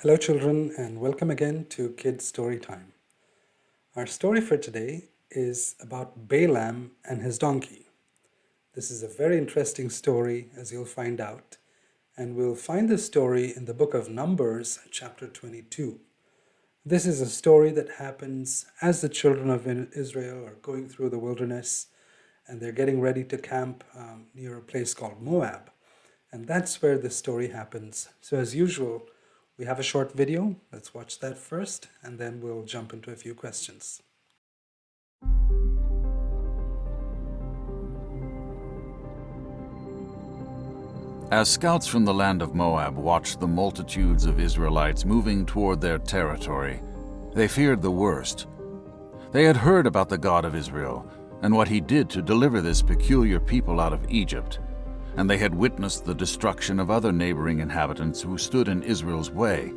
Hello, children, and welcome again to Kids Story Time. Our story for today is about Balaam and his donkey. This is a very interesting story, as you'll find out, and we'll find this story in the book of Numbers, chapter 22. This is a story that happens as the children of Israel are going through the wilderness, and they're getting ready to camp near a place called Moab. And that's where the story happens. So as usual, we have a short video. Let's watch that first, and then we'll jump into a few questions. As scouts from the land of Moab watched the multitudes of Israelites moving toward their territory, they feared the worst. They had heard about the God of Israel and what he did to deliver this peculiar people out of Egypt, and they had witnessed the destruction of other neighboring inhabitants who stood in Israel's way.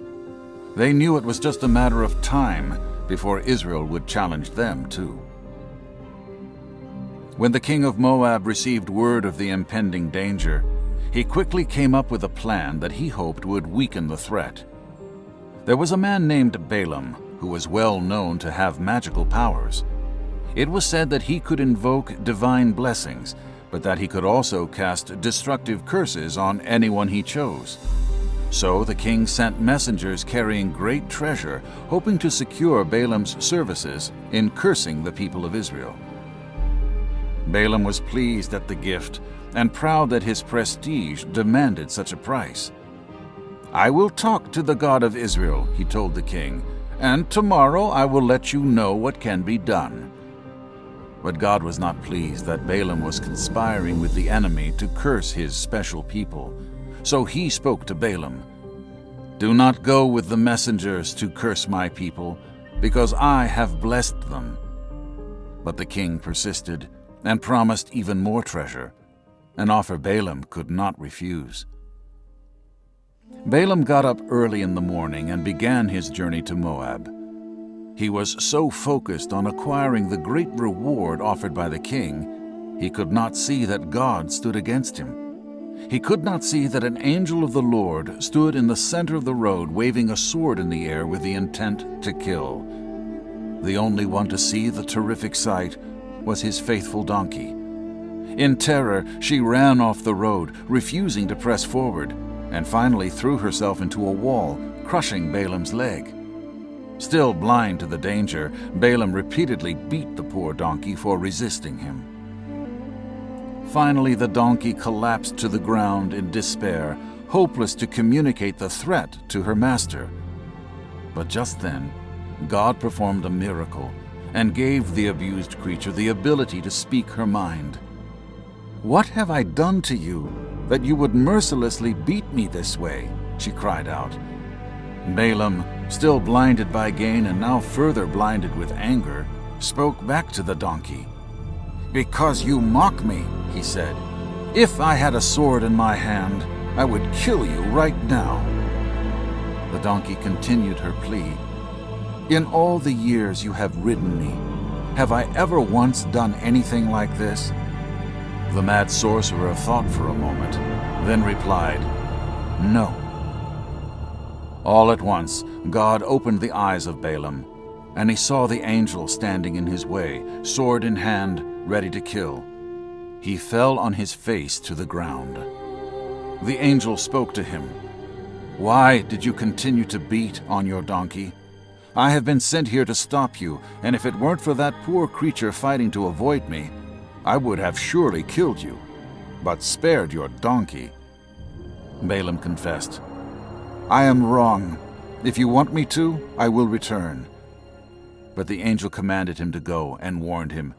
They knew it was just a matter of time before Israel would challenge them too. When the king of Moab received word of the impending danger, he quickly came up with a plan that he hoped would weaken the threat. There was a man named Balaam who was well known to have magical powers. It was said that he could invoke divine blessings, but that he could also cast destructive curses on anyone he chose. So the king sent messengers carrying great treasure, hoping to secure Balaam's services in cursing the people of Israel. Balaam was pleased at the gift and proud that his prestige demanded such a price. "I will talk to the God of Israel," he told the king, "and tomorrow I will let you know what can be done." But God was not pleased that Balaam was conspiring with the enemy to curse his special people. So he spoke to Balaam, "Do not go with the messengers to curse my people, because I have blessed them." But the king persisted and promised even more treasure, an offer Balaam could not refuse. Balaam got up early in the morning and began his journey to Moab. He was so focused on acquiring the great reward offered by the king, he could not see that God stood against him. He could not see that an angel of the Lord stood in the center of the road waving a sword in the air with the intent to kill. The only one to see the terrific sight was his faithful donkey. In terror, she ran off the road, refusing to press forward, and finally threw herself into a wall, crushing Balaam's leg. Still blind to the danger, Balaam repeatedly beat the poor donkey for resisting him. Finally, the donkey collapsed to the ground in despair, hopeless to communicate the threat to her master. But just then, God performed a miracle and gave the abused creature the ability to speak her mind. "What have I done to you that you would mercilessly beat me this way?" she cried out. Balaam, still blinded by gain and now further blinded with anger, spoke back to the donkey. "Because you mock me," he said. "If I had a sword in my hand, I would kill you right now." The donkey continued her plea. "In all the years you have ridden me, have I ever once done anything like this?" The mad sorcerer thought for a moment, then replied, "No." All at once, God opened the eyes of Balaam, and he saw the angel standing in his way, sword in hand, ready to kill. He fell on his face to the ground. The angel spoke to him. "Why did you continue to beat on your donkey? I have been sent here to stop you, and if it weren't for that poor creature fighting to avoid me, I would have surely killed you, but spared your donkey." Balaam confessed, "I am wrong. If you want me to, I will return." But the angel commanded him to go and warned him,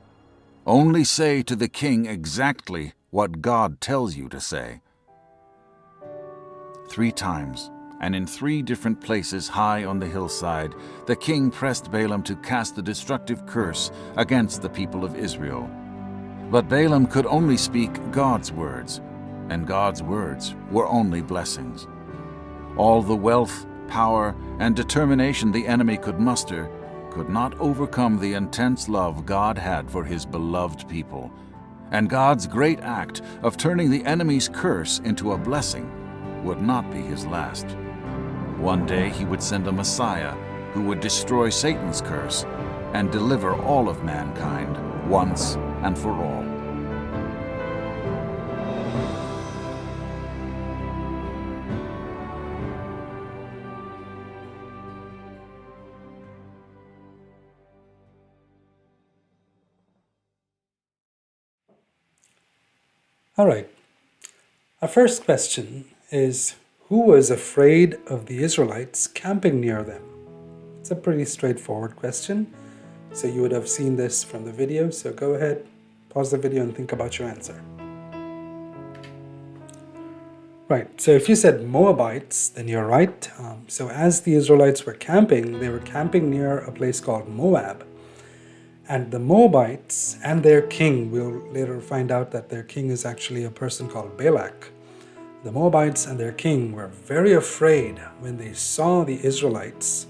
"Only say to the king exactly what God tells you to say." 3 times, and in 3 different places high on the hillside, the king pressed Balaam to cast the destructive curse against the people of Israel. But Balaam could only speak God's words, and God's words were only blessings. All the wealth, power, and determination the enemy could muster could not overcome the intense love God had for his beloved people, and God's great act of turning the enemy's curse into a blessing would not be his last. One day he would send a Messiah who would destroy Satan's curse and deliver all of mankind once and for all. All right. Our first question is, who was afraid of the Israelites camping near them? It's a pretty straightforward question. So you would have seen this from the video. So go ahead, pause the video and think about your answer. Right, so if you said Moabites, then you're right. So as the Israelites were camping, they were camping near a place called Moab. And the Moabites and their king, we'll later find out that their king is actually a person called Balak. The Moabites and their king were very afraid when they saw the Israelites,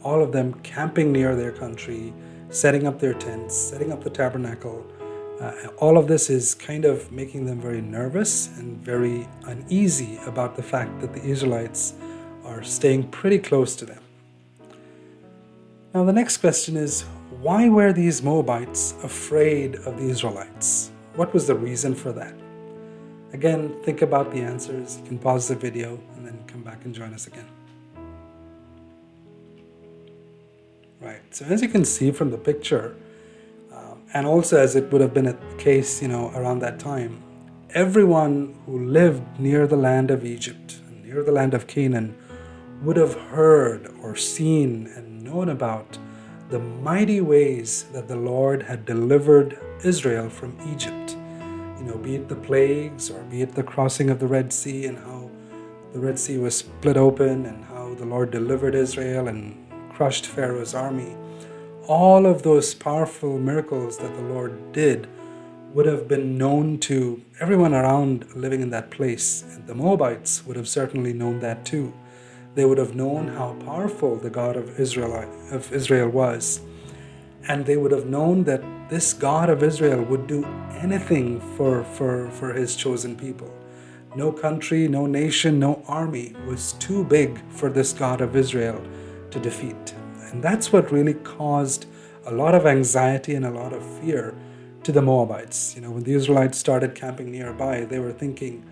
all of them camping near their country, setting up their tents, setting up the tabernacle. All of this is kind of making them very nervous and very uneasy about the fact that the Israelites are staying pretty close to them. Now the next question is, why were these Moabites afraid of the Israelites? What was the reason for that? Again, think about the answers. You can pause the video and then come back and join us again. Right, so as you can see from the picture, and also as it would have been the case, around that time, everyone who lived near the land of Egypt, near the land of Canaan, would have heard or seen and known about the mighty ways that the Lord had delivered Israel from Egypt. Be it the plagues or be it the crossing of the Red Sea and how the Red Sea was split open and how the Lord delivered Israel and crushed Pharaoh's army. All of those powerful miracles that the Lord did would have been known to everyone around living in that place. And the Moabites would have certainly known that too. They would have known how powerful the God of Israel was. And they would have known that this God of Israel would do anything for his chosen people. No country, no nation, no army was too big for this God of Israel to defeat. And that's what really caused a lot of anxiety and a lot of fear to the Moabites. When the Israelites started camping nearby, they were thinking,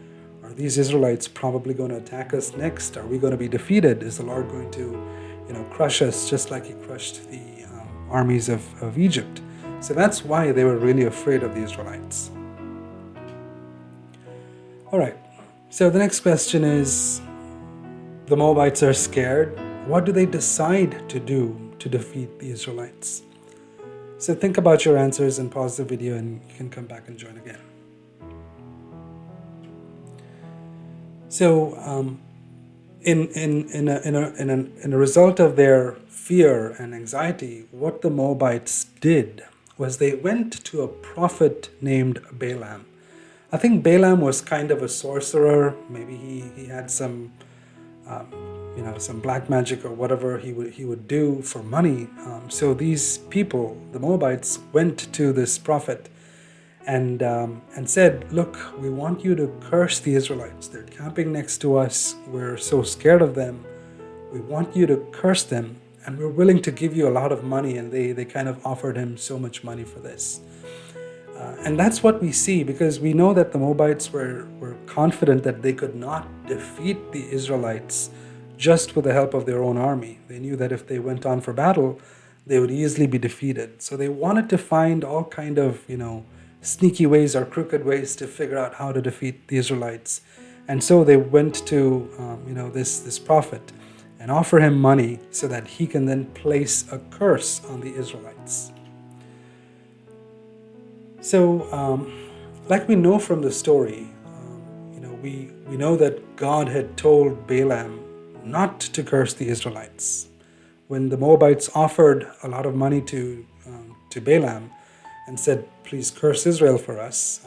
are these Israelites probably going to attack us next? Are we going to be defeated? Is the Lord going to, crush us just like he crushed the armies of Egypt? So that's why they were really afraid of the Israelites. All right, so the next question is, the Moabites are scared. What do they decide to do to defeat the Israelites? So think about your answers and pause the video and you can come back and join again. So in a result of their fear and anxiety, what the Moabites did was they went to a prophet named Balaam. I think Balaam was kind of a sorcerer. Maybe he had some some black magic or whatever he would do for money. So these people, the Moabites, went to this prophet and said, look, we want you to curse the Israelites. They're camping next to us. We're so scared of them. We want you to curse them, and we're willing to give you a lot of money. And they kind of offered him so much money for this. And that's what we see, because we know that the Moabites were confident that they could not defeat the Israelites just with the help of their own army. They knew that if they went on for battle, they would easily be defeated. So they wanted to find all kind of, sneaky ways or crooked ways to figure out how to defeat the Israelites. And so they went to, this prophet and offer him money so that he can then place a curse on the Israelites. So, like we know from the story, we know that God had told Balaam not to curse the Israelites. When the Moabites offered a lot of money to Balaam and said, please curse Israel for us,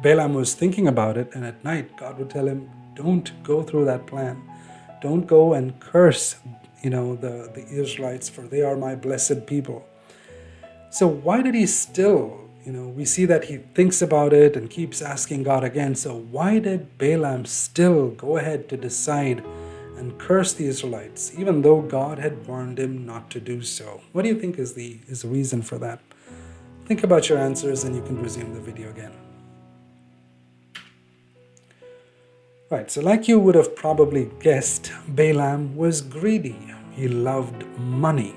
Balaam was thinking about it, and at night God would tell him, don't go through that plan. Don't go and curse the Israelites, for they are my blessed people. So why did he still, we see that he thinks about it and keeps asking God again. So why did Balaam still go ahead to decide and curse the Israelites, even though God had warned him not to do so. What do you think is the reason for that? Think about your answers and you can resume the video again. Right, so like you would have probably guessed, Balaam was greedy. He loved money.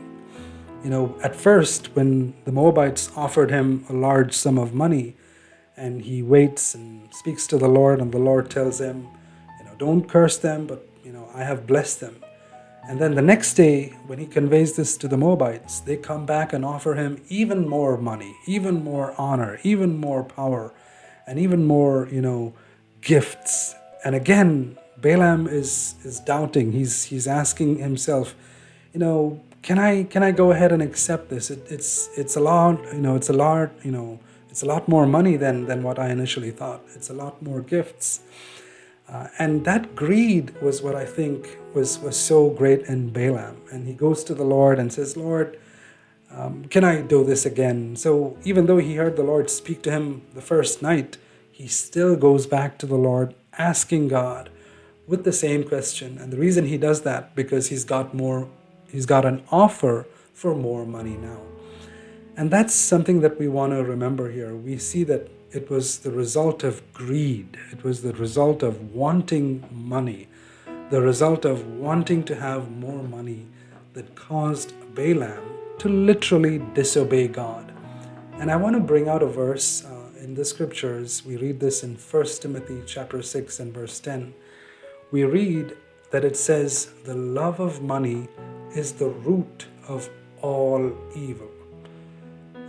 At first, when the Moabites offered him a large sum of money, and he waits and speaks to the Lord, and the Lord tells him, don't curse them, but, I have blessed them. And then the next day, when he conveys this to the Moabites, they come back and offer him even more money, even more honor, even more power, and even more, gifts. And again, Balaam is doubting. He's asking himself, can I go ahead and accept this? It's a lot, it's a lot more money than what I initially thought. It's a lot more gifts. And that greed was what I think was so great in Balaam. And he goes to the Lord and says, Lord, can I do this again? So even though he heard the Lord speak to him the first night, he still goes back to the Lord, asking God with the same question. And the reason he does that, because he's got an offer for more money now. And that's something that we want to remember here. We see that it was the result of greed. It was the result of wanting money, the result of wanting to have more money that caused Balaam to literally disobey God. And I want to bring out a verse in the scriptures. We read this in 1 Timothy chapter 6 and verse 10. We read that it says, the love of money is the root of all evil.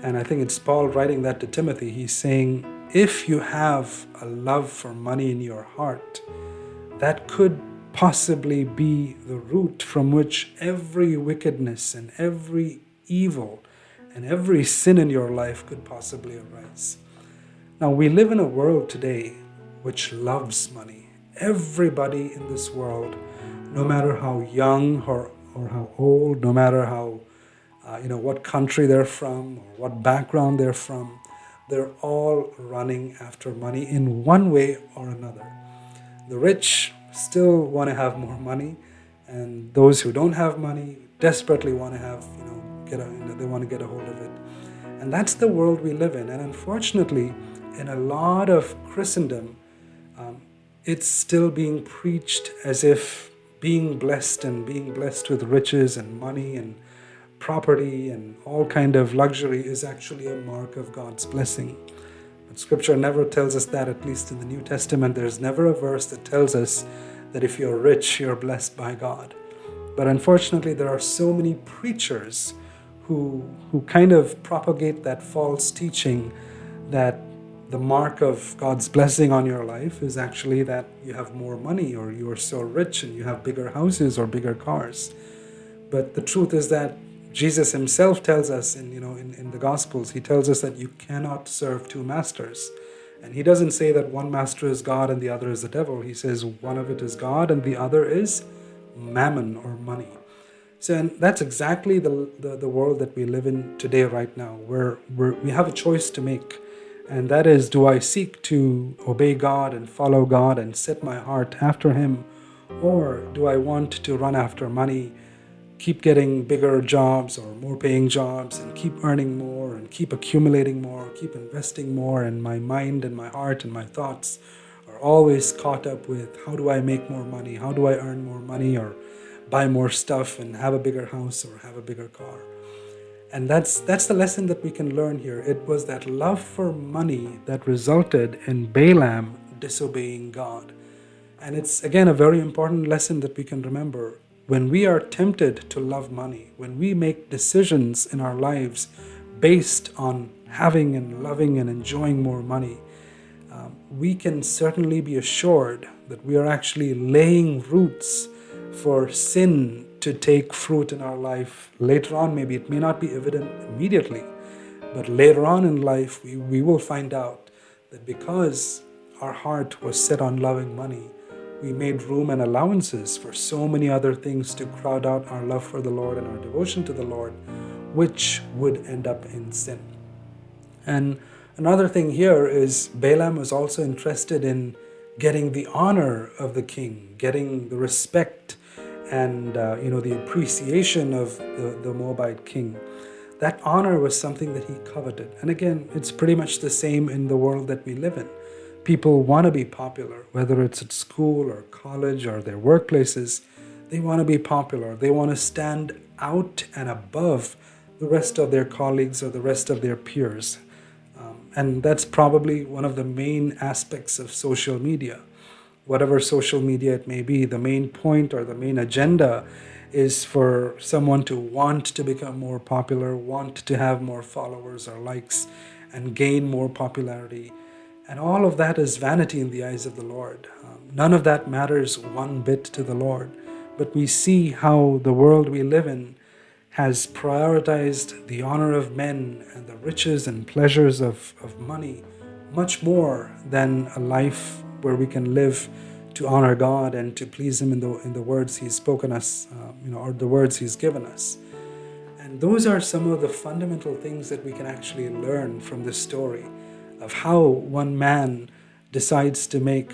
And I think it's Paul writing that to Timothy. He's saying, if you have a love for money in your heart, that could possibly be the root from which every wickedness and every evil and every sin in your life could possibly arise. Now, we live in a world today which loves money. Everybody in this world, no matter how young or how old, no matter how what country they're from or what background they're from, they're all running after money in one way or another. The rich still want to have more money, and those who don't have money desperately want to have, they want to get a hold of it. And that's the world we live in. And unfortunately, in a lot of Christendom, it's still being preached as if being blessed with riches and money and property and all kind of luxury is actually a mark of God's blessing. But Scripture never tells us that, at least in the New Testament. There's never a verse that tells us that if you're rich, you're blessed by God. But unfortunately, there are so many preachers who kind of propagate that false teaching that the mark of God's blessing on your life is actually that you have more money, or you are so rich and you have bigger houses or bigger cars. But the truth is that Jesus himself tells us in the Gospels, he tells us that you cannot serve two masters. And he doesn't say that one master is God and the other is the devil. He says one of it is God and the other is mammon or money. So, and that's exactly the world that we live in today right now, where we have a choice to make. And that is, do I seek to obey God and follow God and set my heart after him? Or do I want to run after money, keep getting bigger jobs or more paying jobs and keep earning more and keep accumulating more, keep investing more, and my mind and my heart and my thoughts are always caught up with how do I make more money, how do I earn more money or buy more stuff and have a bigger house or have a bigger car. And that's the lesson that we can learn here. It was that love for money that resulted in Balaam disobeying God. And it's, again, a very important lesson that we can remember. When we are tempted to love money, when we make decisions in our lives based on having and loving and enjoying more money, we can certainly be assured that we are actually laying roots for sin to take fruit in our life later on. Maybe it may not be evident immediately, but later on in life we will find out that because our heart was set on loving money, we made room and allowances for so many other things to crowd out our love for the Lord and our devotion to the Lord, which would end up in sin. And another thing here is Balaam was also interested in getting the honor of the king, getting the respect and the appreciation of the Moabite king. That honor was something that he coveted. And again, it's pretty much the same in the world that we live in. People want to be popular, whether it's at school or college or their workplaces. They want to be popular. They want to stand out and above the rest of their colleagues or the rest of their peers. And that's probably one of the main aspects of social media. Whatever social media it may be, the main point or the main agenda is for someone to want to become more popular, want to have more followers or likes, and gain more popularity. And all of that is vanity in the eyes of the Lord. None of that matters one bit to the Lord. But we see how the world we live in has prioritized the honor of men and the riches and pleasures of money much more than a life where we can live to honor God and to please Him in the words He's spoken us, or the words He's given us. And those are some of the fundamental things that we can actually learn from this story of how one man decides to make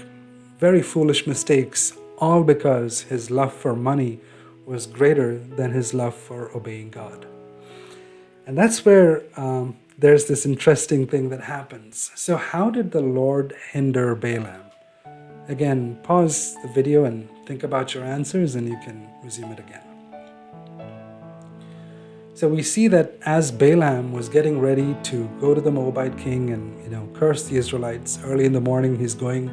very foolish mistakes, all because his love for money was greater than his love for obeying God. And that's where there's this interesting thing that happens. So how did the Lord hinder Balaam? Again, pause the video and think about your answers, and you can resume it again. So we see that as Balaam was getting ready to go to the Moabite king and curse the Israelites, early in the morning he's going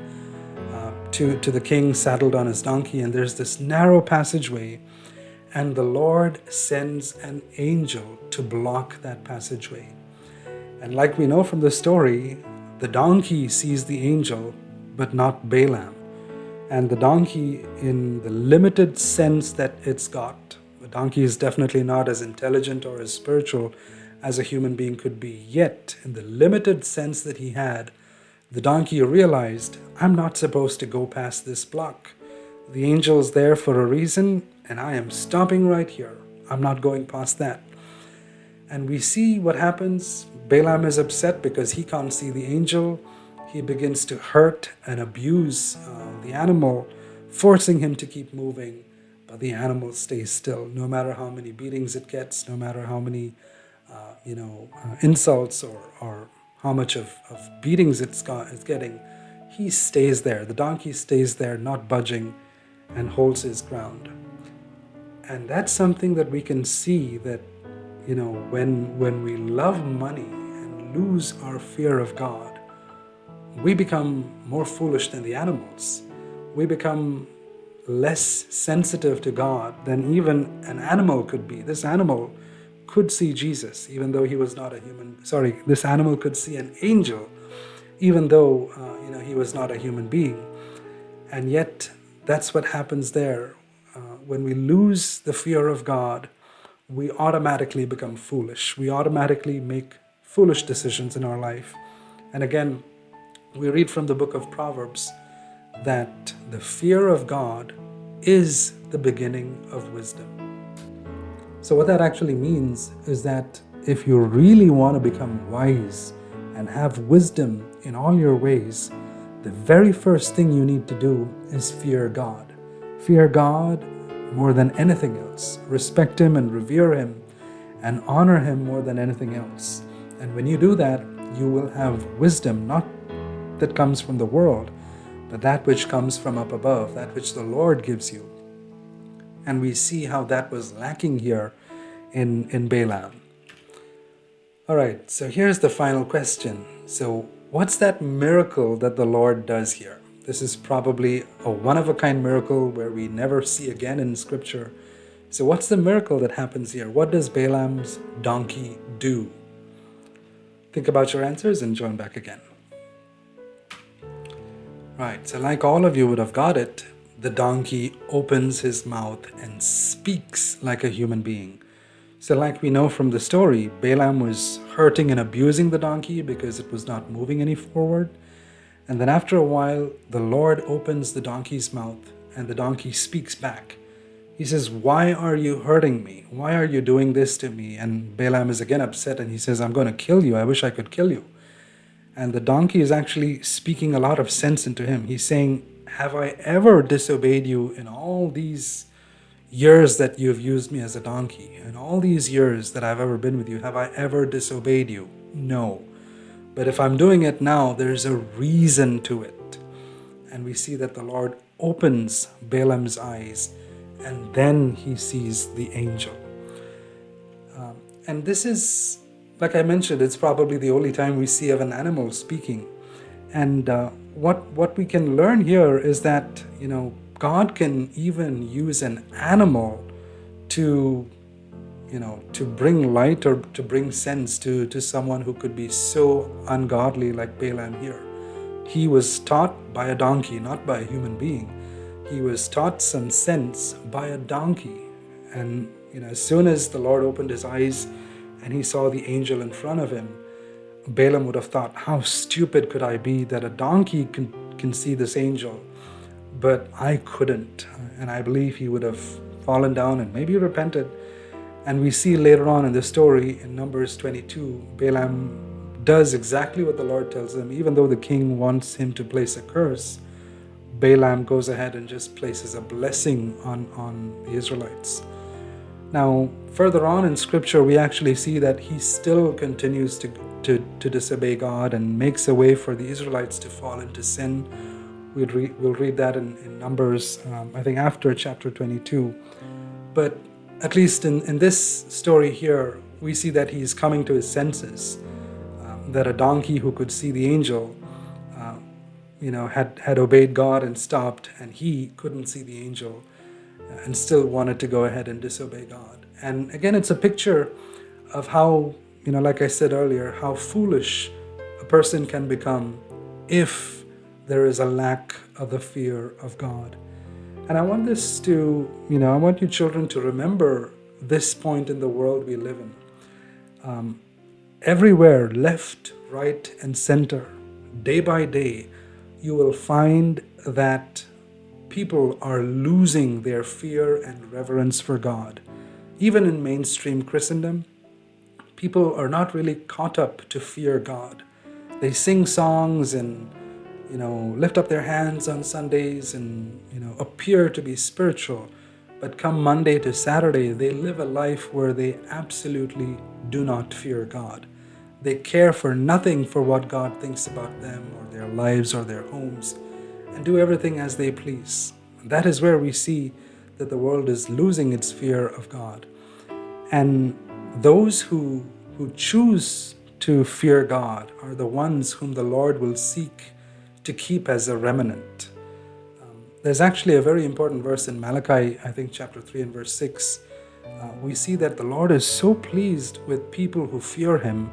to the king saddled on his donkey, and there's this narrow passageway, and the Lord sends an angel to block that passageway. And like we know from the story, the donkey sees the angel, but not Balaam. And the donkey, in the limited sense that it's got, the donkey is definitely not as intelligent or as spiritual as a human being could be. Yet, in the limited sense that he had, the donkey realized, I'm not supposed to go past this block. The angel is there for a reason, and I am stopping right here. I'm not going past that. And we see what happens. Balaam is upset because he can't see the angel. He begins to hurt and abuse the animal, forcing him to keep moving. But the animal stays still, no matter how many beatings it gets, no matter how many insults or how much of beatings it's getting. He stays there. The donkey stays there, not budging, and holds his ground. And that's something that we can see that, when we love money and lose our fear of God, we become more foolish than the animals. We become less sensitive to God than even an animal could be. This animal could see Jesus, even though he was not a human. This animal could see an angel, even though he was not a human being. And yet, that's what happens there. When we lose the fear of God, we automatically become foolish. We automatically make foolish decisions in our life. And again, we read from the book of Proverbs that the fear of God is the beginning of wisdom. So what that actually means is that if you really want to become wise and have wisdom in all your ways, the very first thing you need to do is fear God. Fear God more than anything else. Respect Him and revere Him and honor Him more than anything else. And when you do that, you will have wisdom, not that comes from the world, but that which comes from up above, that which the Lord gives you. And we see how that was lacking here in Balaam. All right, so here's the final question. So what's that miracle that the Lord does here? This is probably a one-of-a-kind miracle where we never see again in Scripture. So what's the miracle that happens here? What does Balaam's donkey do? Think about your answers and join back again. Right, so like all of you would have got it, the donkey opens his mouth and speaks like a human being. So like we know from the story, Balaam was hurting and abusing the donkey because it was not moving any forward. And then after a while, the Lord opens the donkey's mouth and the donkey speaks back. He says, "Why are you hurting me? Why are you doing this to me?" And Balaam is again upset and he says, "I'm going to kill you. I wish I could kill you." And the donkey is actually speaking a lot of sense into him. He's saying, "Have I ever disobeyed you in all these, years that you've used me as a donkey, in all these years that I've ever been with you, have I ever disobeyed you? No. But if I'm doing it now, there's a reason to it. And we see that the Lord opens Balaam's eyes, and then he sees the angel. And this is, like I mentioned, it's probably the only time we see of an animal speaking. And what we can learn here is that, God can even use an animal to bring light or to bring sense to someone who could be so ungodly like Balaam here. He was taught by a donkey, not by a human being. He was taught some sense by a donkey. And as soon as the Lord opened his eyes and he saw the angel in front of him, Balaam would have thought, how stupid could I be that a donkey can see this angel, but I couldn't. And I believe he would have fallen down and maybe repented. And we see later on in the story in Numbers 22, Balaam does exactly what the Lord tells him. Even though the king wants him to place a curse, Balaam goes ahead and just places a blessing on the Israelites. Now, further on in Scripture, we actually see that he still continues to disobey God and makes a way for the Israelites to fall into sin. We'll read that in Numbers, I think after chapter 22. But at least in this story here, we see that he's coming to his senses, that a donkey who could see the angel, had obeyed God and stopped, and he couldn't see the angel and still wanted to go ahead and disobey God. And again, it's a picture of how, like I said earlier, how foolish a person can become if there is a lack of the fear of God. And I want this to, I want you children to remember this point in the world we live in. Everywhere, left, right, and center, day by day, you will find that people are losing their fear and reverence for God. Even in mainstream Christendom, people are not really caught up to fear God. They sing songs and lift up their hands on Sundays and appear to be spiritual, but come Monday to Saturday, they live a life where they absolutely do not fear God. They care for nothing for what God thinks about them or their lives or their homes, and do everything as they please. That is where we see that the world is losing its fear of God. And those who choose to fear God are the ones whom the Lord will seek to keep as a remnant. There's actually a very important verse in Malachi, I think chapter 3 and verse 6. We see that the Lord is so pleased with people who fear him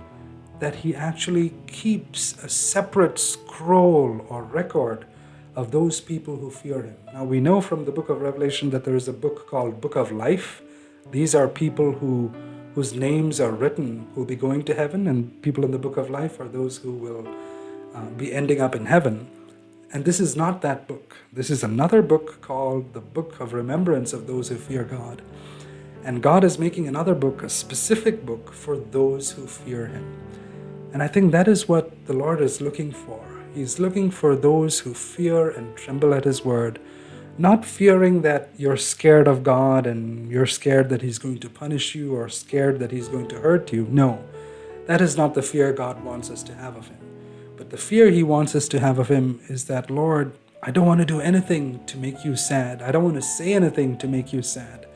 that he actually keeps a separate scroll or record of those people who fear him. Now we know from the book of Revelation that there is a book called Book of Life. These are people whose names are written who will be going to heaven, and people in the book of life are those who will be ending up in heaven. And this is not that book. This is another book called the Book of Remembrance of those who fear God. And God is making another book, a specific book for those who fear him. And I think that is what the Lord is looking for. He's looking for those who fear and tremble at his word, not fearing that you're scared of God and you're scared that he's going to punish you or scared that he's going to hurt you. No, that is not the fear God wants us to have of him. But the fear he wants us to have of him is that, Lord, I don't want to do anything to make you sad. I don't want to say anything to make you sad.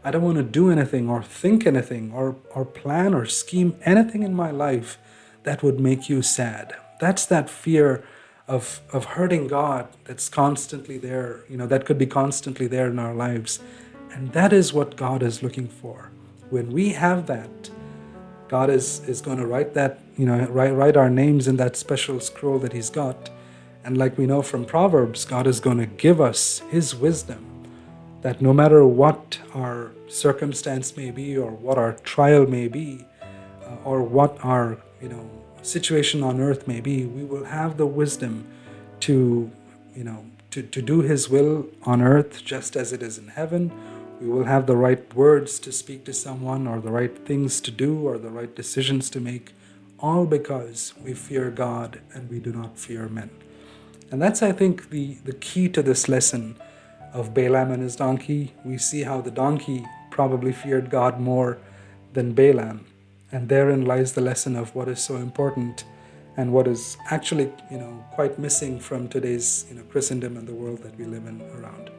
I don't want to do anything or think anything or plan or scheme anything in my life that would make you sad. That's that fear of hurting God that's constantly there, that could be constantly there in our lives. And that is what God is looking for. When we have that, God is going to write that, write our names in that special scroll that he's got. And like we know from Proverbs, God is going to give us his wisdom, that no matter what our circumstance may be or what our trial may be, or what our, situation on earth may be, we will have the wisdom to do his will on earth just as it is in heaven. We will have the right words to speak to someone, or the right things to do, or the right decisions to make, all because we fear God and we do not fear men. And that's, I think, the key to this lesson. of Balaam and his donkey, we see how the donkey probably feared God more than Balaam. And therein lies the lesson of what is so important and what is actually, quite missing from today's, Christendom and the world that we live in around.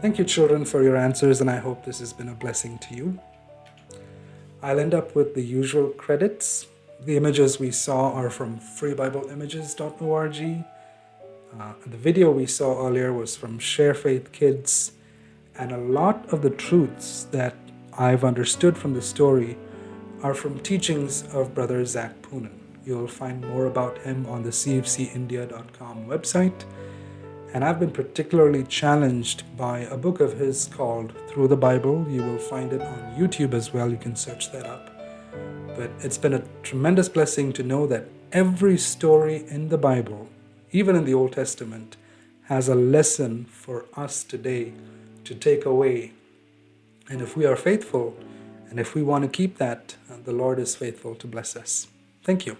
Thank you, children, for your answers, and I hope this has been a blessing to you. I'll end up with the usual credits. The images we saw are from freebibleimages.org. The video we saw earlier was from Share Faith Kids, and a lot of the truths that I've understood from the story are from teachings of Brother Zach Poonen. You'll find more about him on the cfcindia.com website, and I've been particularly challenged by a book of his called Through the Bible. You will find it on YouTube as well. You can search that up. But it's been a tremendous blessing to know that every story in the Bible, even in the Old Testament, has a lesson for us today to take away. And if we are faithful, and if we want to keep that, the Lord is faithful to bless us. Thank you.